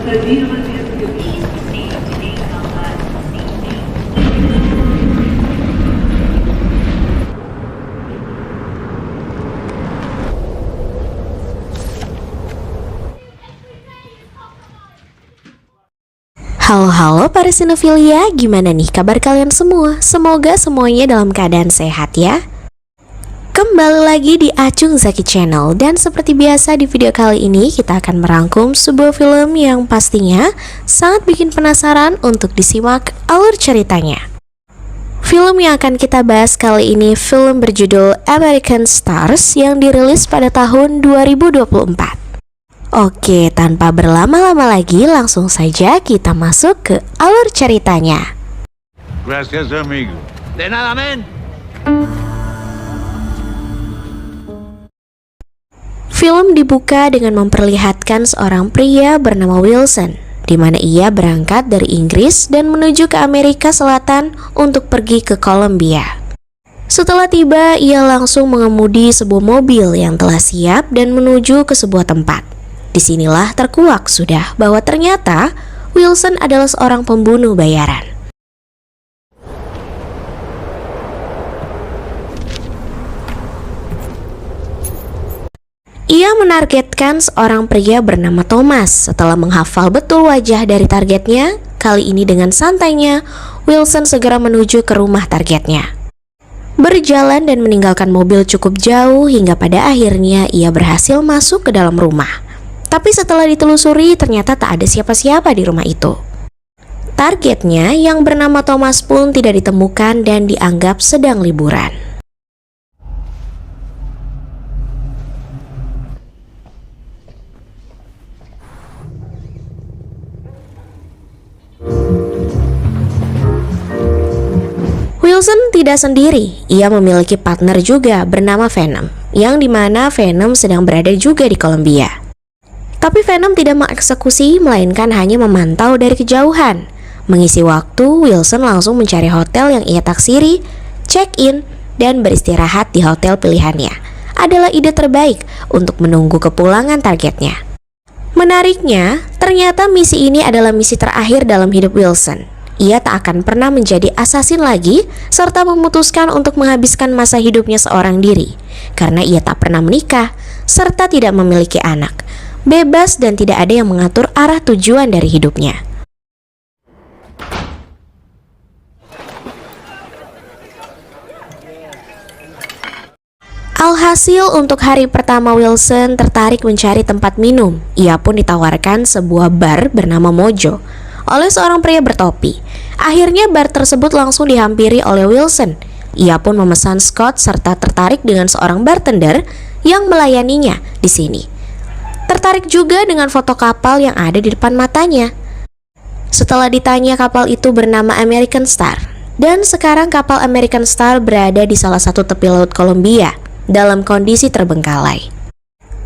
Halo para sinefilia, gimana nih kabar kalian semua? Semoga semuanya dalam keadaan sehat ya. Kembali lagi di Acung Zaki Channel. Dan seperti biasa di video kali ini kita akan merangkum sebuah film yang pastinya sangat bikin penasaran untuk disimak alur ceritanya. Film yang akan kita bahas kali ini film berjudul American Stars yang dirilis pada tahun 2024. Oke, tanpa berlama-lama lagi, langsung saja kita masuk ke alur ceritanya. Gracias, amigo. De nada, men. Film dibuka dengan memperlihatkan seorang pria bernama Wilson, di mana ia berangkat dari Inggris dan menuju ke Amerika Selatan untuk pergi ke Kolombia. Setelah tiba, ia langsung mengemudi sebuah mobil yang telah siap dan menuju ke sebuah tempat. Disinilah terkuak sudah bahwa ternyata Wilson adalah seorang pembunuh bayaran. Ia menargetkan seorang pria bernama Thomas. Setelah menghafal betul wajah dari targetnya, kali ini dengan santainya, Wilson segera menuju ke rumah targetnya. Berjalan dan meninggalkan mobil cukup jauh hingga pada akhirnya ia berhasil masuk ke dalam rumah. Tapi setelah ditelusuri ternyata tak ada siapa-siapa di rumah itu. Targetnya yang bernama Thomas pun tidak ditemukan dan dianggap sedang liburan. Wilson tidak sendiri, ia memiliki partner juga bernama Venom, yang dimana Venom sedang berada juga di Kolombia. Tapi Venom tidak mengeksekusi, melainkan hanya memantau dari kejauhan. Mengisi waktu, Wilson langsung mencari hotel yang ia taksiri, check-in, dan beristirahat di hotel pilihannya. Adalah ide terbaik untuk menunggu kepulangan targetnya. Menariknya, ternyata misi ini adalah misi terakhir dalam hidup Wilson. Ia tak akan pernah menjadi asasin lagi, serta memutuskan untuk menghabiskan masa hidupnya seorang diri. Karena ia tak pernah menikah, serta tidak memiliki anak. Bebas dan tidak ada yang mengatur arah tujuan dari hidupnya. Alhasil untuk hari pertama Wilson tertarik mencari tempat minum. Ia pun ditawarkan sebuah bar bernama Mojo oleh seorang pria bertopi. Akhirnya bar tersebut langsung dihampiri oleh Wilson. Ia pun memesan Scott serta tertarik dengan seorang bartender yang melayaninya di sini. Tertarik juga dengan foto kapal yang ada di depan matanya. Setelah ditanya, kapal itu bernama American Star. Dan sekarang kapal American Star berada di salah satu tepi laut Kolombia dalam kondisi terbengkalai.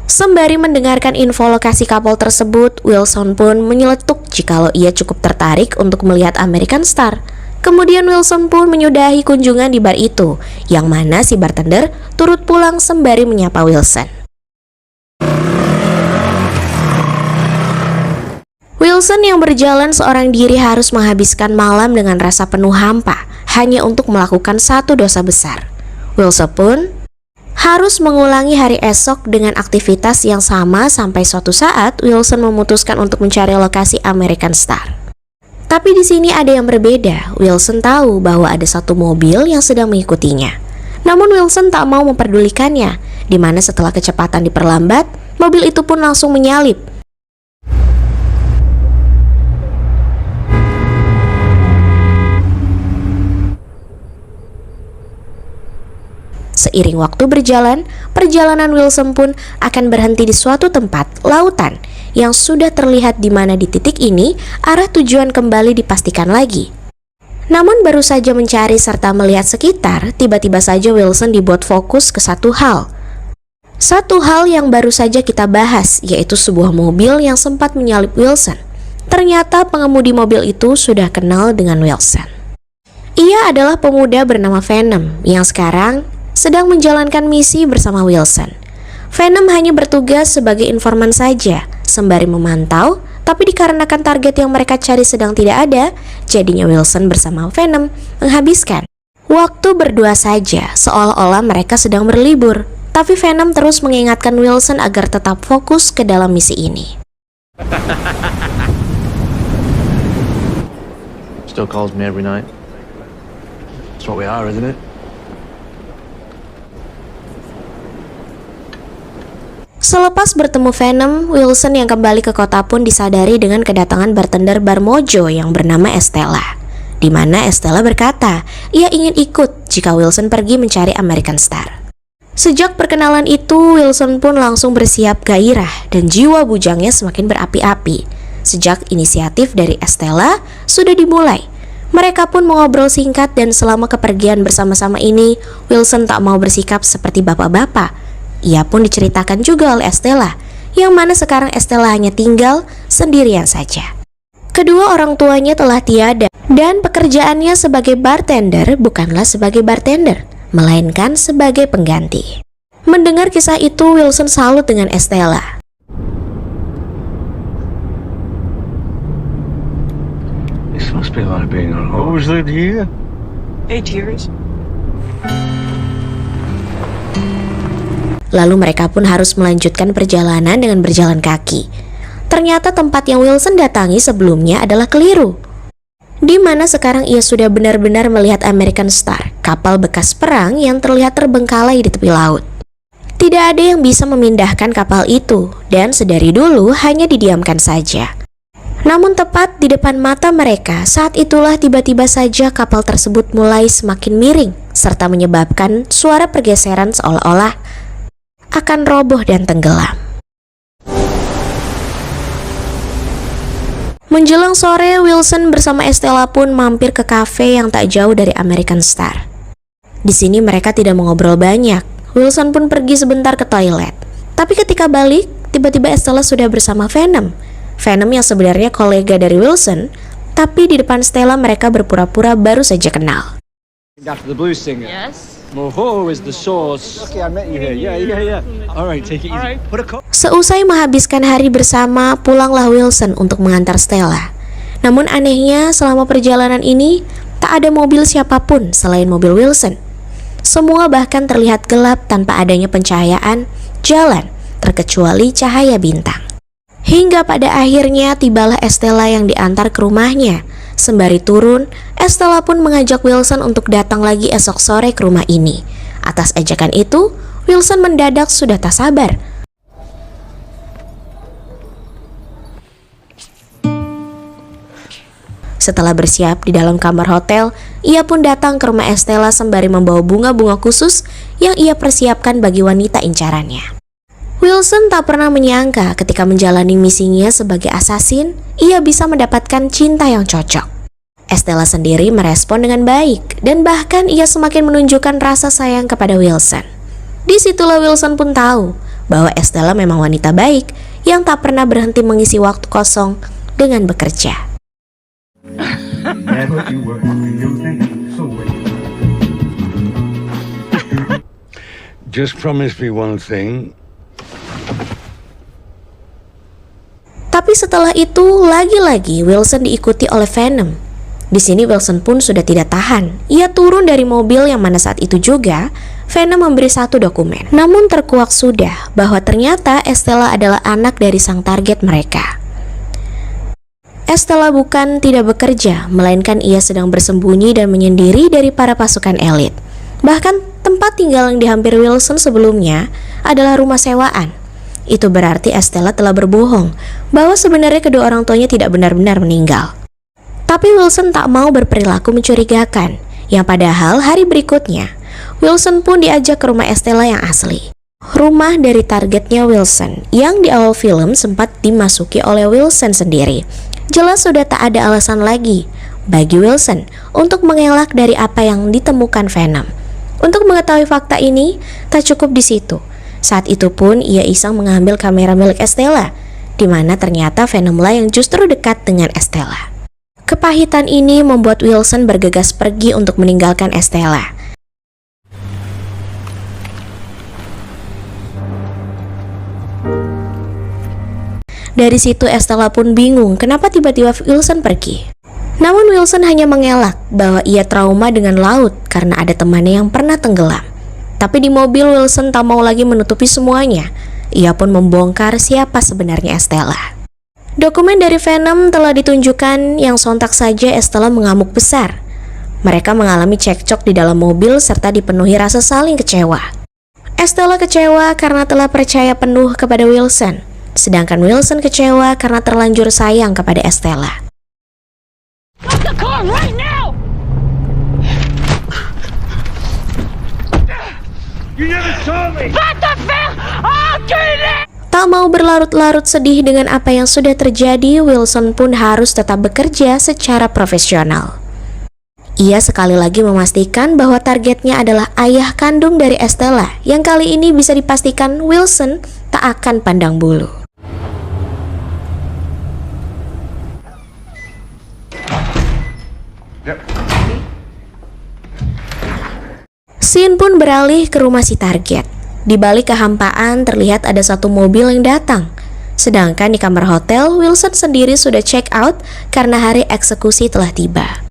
Sembari mendengarkan info lokasi kapal tersebut, Wilson pun menyeletuk jikalau ia cukup tertarik untuk melihat American Star. Kemudian Wilson pun menyudahi kunjungan di bar itu, yang mana si bartender turut pulang sembari menyapa Wilson. Wilson yang berjalan seorang diri harus menghabiskan malam dengan rasa penuh hampa hanya untuk melakukan satu dosa besar. Wilson pun harus mengulangi hari esok dengan aktivitas yang sama sampai suatu saat Wilson memutuskan untuk mencari lokasi American Star. Tapi di sini ada yang berbeda. Wilson tahu bahwa ada satu mobil yang sedang mengikutinya. Namun Wilson tak mau memperdulikannya, di mana setelah kecepatan diperlambat, mobil itu pun langsung menyalip. Seiring waktu berjalan, perjalanan Wilson pun akan berhenti di suatu tempat lautan yang sudah terlihat di mana di titik ini arah tujuan kembali dipastikan lagi. Namun baru saja mencari serta melihat sekitar, tiba-tiba saja Wilson dibuat fokus ke satu hal. Satu hal yang baru saja kita bahas, yaitu sebuah mobil yang sempat menyalip Wilson. Ternyata pengemudi mobil itu sudah kenal dengan Wilson. Ia adalah pemuda bernama Venom yang sekarang sedang menjalankan misi bersama Wilson. Venom hanya bertugas sebagai informan saja, sembari memantau Tapi dikarenakan target yang mereka cari sedang tidak ada, jadinya Wilson bersama Venom menghabiskan waktu berdua saja, seolah-olah mereka sedang berlibur. Tapi Venom terus mengingatkan Wilson agar tetap fokus ke dalam misi ini. Still calls me every night. That's what we are, isn't it? Selepas bertemu Venom, Wilson yang kembali ke kota pun disadari dengan kedatangan bartender bar Mojo yang bernama Estella. Di mana Estella berkata, ia ingin ikut jika Wilson pergi mencari American Star. Sejak perkenalan itu, Wilson pun langsung bersiap gairah dan jiwa bujangnya semakin berapi-api. Sejak inisiatif dari Estella sudah dimulai, mereka pun mengobrol singkat dan selama kepergian bersama-sama ini, Wilson tak mau bersikap seperti bapak-bapak. Ia pun diceritakan juga oleh Estella, yang mana sekarang Estella hanya tinggal sendirian saja. Kedua orang tuanya telah tiada, dan pekerjaannya sebagai bartender bukanlah sebagai bartender, melainkan sebagai pengganti. Mendengar kisah itu, Wilson salut dengan Estella. This must be like being on hold. What was that here? 8 years. Lalu mereka pun harus melanjutkan perjalanan dengan berjalan kaki. Ternyata tempat yang Wilson datangi sebelumnya adalah keliru, di mana sekarang ia sudah benar-benar melihat American Star, kapal bekas perang yang terlihat terbengkalai di tepi laut. Tidak ada yang bisa memindahkan kapal itu, dan sedari dulu hanya didiamkan saja. Namun tepat di depan mata mereka, saat itulah tiba-tiba saja kapal tersebut mulai semakin miring, serta menyebabkan suara pergeseran seolah-olah akan roboh dan tenggelam. Menjelang sore, Wilson bersama Estella pun mampir ke kafe yang tak jauh dari American Star. Di sini mereka tidak mengobrol banyak. Wilson pun pergi sebentar ke toilet. Tapi ketika balik, tiba-tiba Estella sudah bersama Venom. Venom yang sebenarnya kolega dari Wilson, tapi di depan Stella mereka berpura-pura baru saja kenal. After the blues singer. Yes. Moho is the source. Okay, I met you here. Yeah. All right, take it easy. All right. Put a Seusai menghabiskan hari bersama, pulanglah Wilson untuk mengantar Stella. Namun anehnya, selama perjalanan ini, tak ada mobil siapapun selain mobil Wilson. Semua bahkan terlihat gelap tanpa adanya pencahayaan jalan, terkecuali cahaya bintang. Hingga pada akhirnya tibalah Estella yang diantar ke rumahnya. Sembari turun, Estella pun mengajak Wilson untuk datang lagi esok sore ke rumah ini. Atas ajakan itu, Wilson mendadak sudah tak sabar. Setelah bersiap di dalam kamar hotel, ia pun datang ke rumah Estella sembari membawa bunga-bunga khusus yang ia persiapkan bagi wanita incarannya. Wilson tak pernah menyangka ketika menjalani misinya sebagai assassin, ia bisa mendapatkan cinta yang cocok. Estella sendiri merespon dengan baik, dan bahkan ia semakin menunjukkan rasa sayang kepada Wilson. Disitulah Wilson pun tahu bahwa Estella memang wanita baik yang tak pernah berhenti mengisi waktu kosong dengan bekerja. Just promise me one thing. Tapi setelah itu, lagi-lagi Wilson diikuti oleh Venom. Di sini Wilson pun sudah tidak tahan. Ia turun dari mobil yang mana saat itu juga Venom memberi satu dokumen. Namun terkuak sudah bahwa ternyata Estella adalah anak dari sang target mereka. Estella bukan tidak bekerja, melainkan ia sedang bersembunyi dan menyendiri dari para pasukan elit. Bahkan tempat tinggal yang dihampiri Wilson sebelumnya adalah rumah sewaan. Itu berarti Estella telah berbohong bahwa sebenarnya kedua orang tuanya tidak benar-benar meninggal. Tapi Wilson tak mau berperilaku mencurigakan, yang padahal hari berikutnya Wilson pun diajak ke rumah Estella yang asli. Rumah dari targetnya Wilson yang di awal film sempat dimasuki oleh Wilson sendiri. Jelas sudah tak ada alasan lagi bagi Wilson untuk mengelak dari apa yang ditemukan Venom. Untuk mengetahui fakta ini, tak cukup di situ. Saat itu pun ia iseng mengambil kamera milik Estella, di mana ternyata Venomlah yang justru dekat dengan Estella. Kepahitan ini membuat Wilson bergegas pergi untuk meninggalkan Estella. Dari situ Estella pun bingung kenapa tiba-tiba Wilson pergi. Namun Wilson hanya mengelak bahwa ia trauma dengan laut karena ada temannya yang pernah tenggelam. Tapi di mobil Wilson tak mau lagi menutupi semuanya. Ia pun membongkar siapa sebenarnya Estella. Dokumen dari Venom telah ditunjukkan yang sontak saja Estella mengamuk besar. Mereka mengalami cekcok di dalam mobil serta dipenuhi rasa saling kecewa. Estella kecewa karena telah percaya penuh kepada Wilson, sedangkan Wilson kecewa karena terlanjur sayang kepada Estella. Stop the car right now! You never saw me! What the fuck? I'll get it! Tak mau berlarut-larut sedih dengan apa yang sudah terjadi, Wilson pun harus tetap bekerja secara profesional. Ia sekali lagi memastikan bahwa targetnya adalah ayah kandung dari Estella, yang kali ini bisa dipastikan Wilson tak akan pandang bulu. Scene pun beralih ke rumah si target. Di balik kehampaan terlihat ada satu mobil yang datang. Sedangkan di kamar hotel, Wilson sendiri sudah check out karena hari eksekusi telah tiba.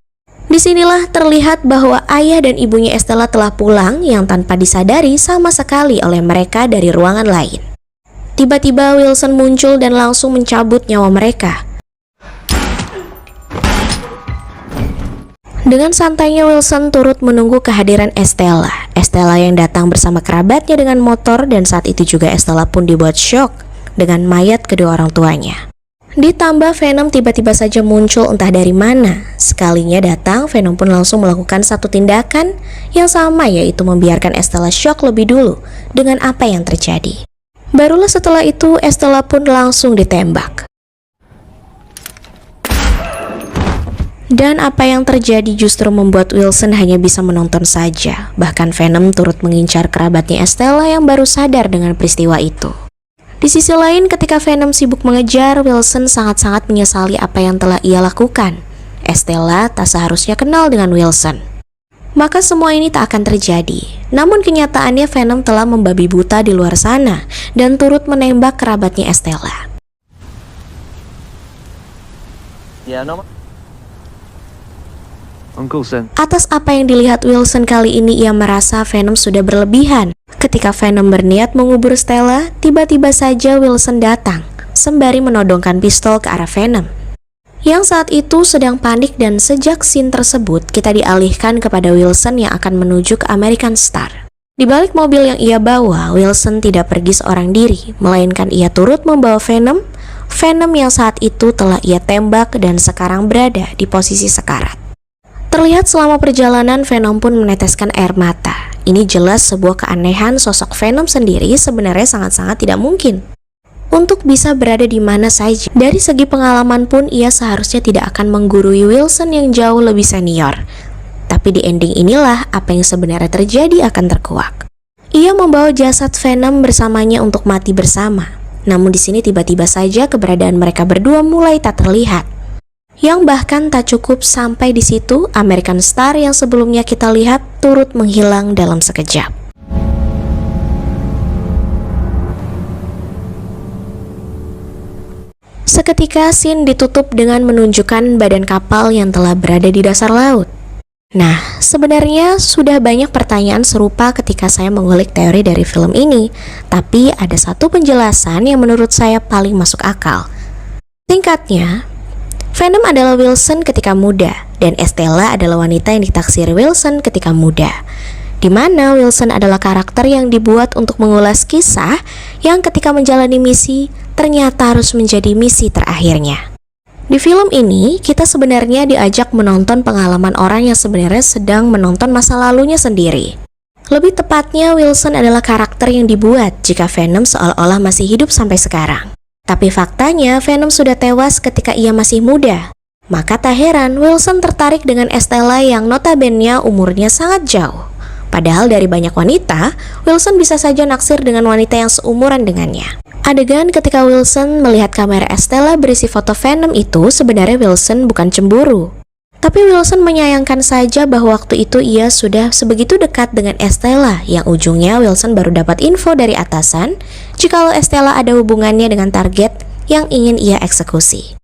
Disinilah terlihat bahwa ayah dan ibunya Estella telah pulang yang tanpa disadari sama sekali oleh mereka dari ruangan lain. Tiba-tiba Wilson muncul dan langsung mencabut nyawa mereka. Dengan santainya Wilson turut menunggu kehadiran Estella. Estella yang datang bersama kerabatnya dengan motor, dan saat itu juga Estella pun dibuat syok dengan mayat kedua orang tuanya. Ditambah Venom tiba-tiba saja muncul entah dari mana. Sekalinya datang, Venom pun langsung melakukan satu tindakan yang sama, yaitu membiarkan Estella syok lebih dulu dengan apa yang terjadi. Barulah setelah itu Estella pun langsung ditembak. Dan apa yang terjadi justru membuat Wilson hanya bisa menonton saja. Bahkan Venom turut mengincar kerabatnya Estella yang baru sadar dengan peristiwa itu. Di sisi lain, ketika Venom sibuk mengejar, Wilson sangat-sangat menyesali apa yang telah ia lakukan. Estella tak seharusnya kenal dengan Wilson. Maka semua ini tak akan terjadi. Namun kenyataannya Venom telah membabi buta di luar sana dan turut menembak kerabatnya Estella. Yeah, no. Uncle Sen. Atas apa yang dilihat Wilson kali ini, ia merasa Venom sudah berlebihan. Ketika Venom berniat mengubur Stella, tiba-tiba saja Wilson datang, sembari menodongkan pistol ke arah Venom, yang saat itu sedang panik. Dan sejak scene tersebut, kita dialihkan kepada Wilson yang akan menuju ke American Star. Di balik mobil yang ia bawa, Wilson tidak pergi seorang diri, melainkan ia turut membawa Venom yang saat itu telah ia tembak dan sekarang berada di posisi sekarat. Terlihat selama perjalanan Venom pun meneteskan air mata. Ini jelas sebuah keanehan sosok Venom sendiri sebenarnya sangat-sangat tidak mungkin untuk bisa berada di mana saja. Dari segi pengalaman pun ia seharusnya tidak akan menggurui Wilson yang jauh lebih senior. Tapi di ending inilah apa yang sebenarnya terjadi akan terkuak. Ia membawa jasad Venom bersamanya untuk mati bersama. Namun di sini tiba-tiba saja keberadaan mereka berdua mulai tak terlihat. Yang bahkan tak cukup sampai di situ, American Star yang sebelumnya kita lihat turut menghilang dalam sekejap. Seketika scene ditutup dengan menunjukkan badan kapal yang telah berada di dasar laut. Nah, sebenarnya sudah banyak pertanyaan serupa ketika saya mengulik teori dari film ini, tapi ada satu penjelasan yang menurut saya paling masuk akal. Singkatnya, Venom adalah Wilson ketika muda, dan Estella adalah wanita yang ditaksiri Wilson ketika muda. Di mana Wilson adalah karakter yang dibuat untuk mengulas kisah yang ketika menjalani misi, ternyata harus menjadi misi terakhirnya. Di film ini, kita sebenarnya diajak menonton pengalaman orang yang sebenarnya sedang menonton masa lalunya sendiri. Lebih tepatnya, Wilson adalah karakter yang dibuat jika Venom seolah-olah masih hidup sampai sekarang. Tapi faktanya Venom sudah tewas ketika ia masih muda. Maka tak heran Wilson tertarik dengan Estella yang notabene umurnya sangat jauh. Padahal dari banyak wanita, Wilson bisa saja naksir dengan wanita yang seumuran dengannya. Adegan ketika Wilson melihat kamera Estella berisi foto Venom itu, sebenarnya Wilson bukan cemburu. Tapi Wilson menyayangkan saja bahwa waktu itu ia sudah sebegitu dekat dengan Estella, yang ujungnya Wilson baru dapat info dari atasan jikalau Estella ada hubungannya dengan target yang ingin ia eksekusi.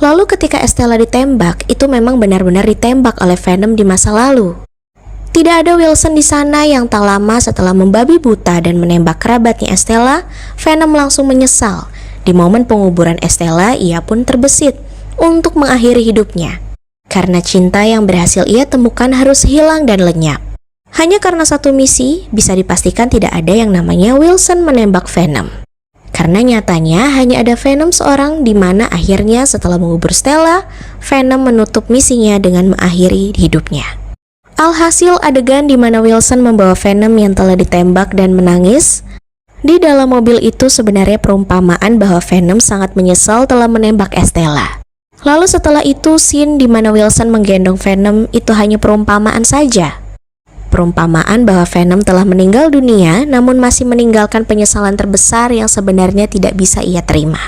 Lalu ketika Estella ditembak, itu memang benar-benar ditembak oleh Venom di masa lalu. Tidak ada Wilson di sana yang tak lama setelah membabi buta dan menembak kerabatnya Estella, Venom langsung menyesal. Di momen penguburan Estella, ia pun terbesit untuk mengakhiri hidupnya. Karena cinta yang berhasil ia temukan harus hilang dan lenyap. Hanya karena satu misi, bisa dipastikan tidak ada yang namanya Wilson menembak Venom. Karena nyatanya hanya ada Venom seorang, di mana akhirnya setelah mengubur Stella, Venom menutup misinya dengan mengakhiri hidupnya. Alhasil adegan di mana Wilson membawa Venom yang telah ditembak dan menangis. Di dalam mobil itu sebenarnya perumpamaan bahwa Venom sangat menyesal telah menembak Estella. Lalu setelah itu scene di mana Wilson menggendong Venom itu hanya perumpamaan saja. Perumpamaan bahwa Venom telah meninggal dunia namun masih meninggalkan penyesalan terbesar yang sebenarnya tidak bisa ia terima.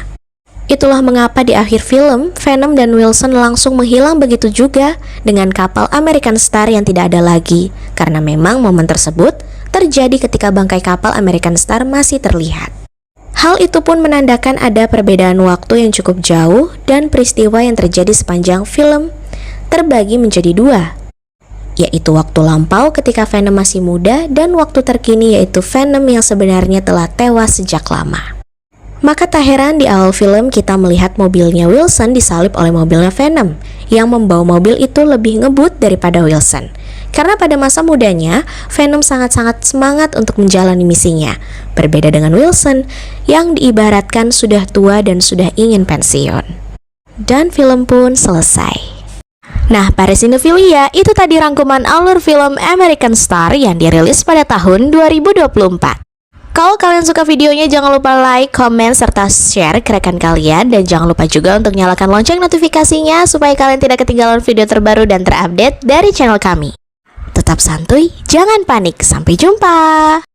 Itulah mengapa di akhir film, Venom dan Wilson langsung menghilang, begitu juga dengan kapal American Star yang tidak ada lagi, karena memang momen tersebut terjadi ketika bangkai kapal American Star masih terlihat. Hal itu pun menandakan ada perbedaan waktu yang cukup jauh dan peristiwa yang terjadi sepanjang film terbagi menjadi dua, yaitu waktu lampau ketika Venom masih muda dan waktu terkini yaitu Venom yang sebenarnya telah tewas sejak lama. Maka tak heran di awal film kita melihat mobilnya Wilson disalip oleh mobilnya Venom yang membawa mobil itu lebih ngebut daripada Wilson. Karena pada masa mudanya, Venom sangat-sangat semangat untuk menjalani misinya. Berbeda dengan Wilson yang diibaratkan sudah tua dan sudah ingin pensiun. Dan film pun selesai. Nah, para sinophilia, itu tadi rangkuman alur film American Star yang dirilis pada tahun 2024. Kalau kalian suka videonya, jangan lupa like, komen, serta share ke rekan kalian. Dan jangan lupa juga untuk nyalakan lonceng notifikasinya supaya kalian tidak ketinggalan video terbaru dan terupdate dari channel kami. Tetap santuy, jangan panik. Sampai jumpa.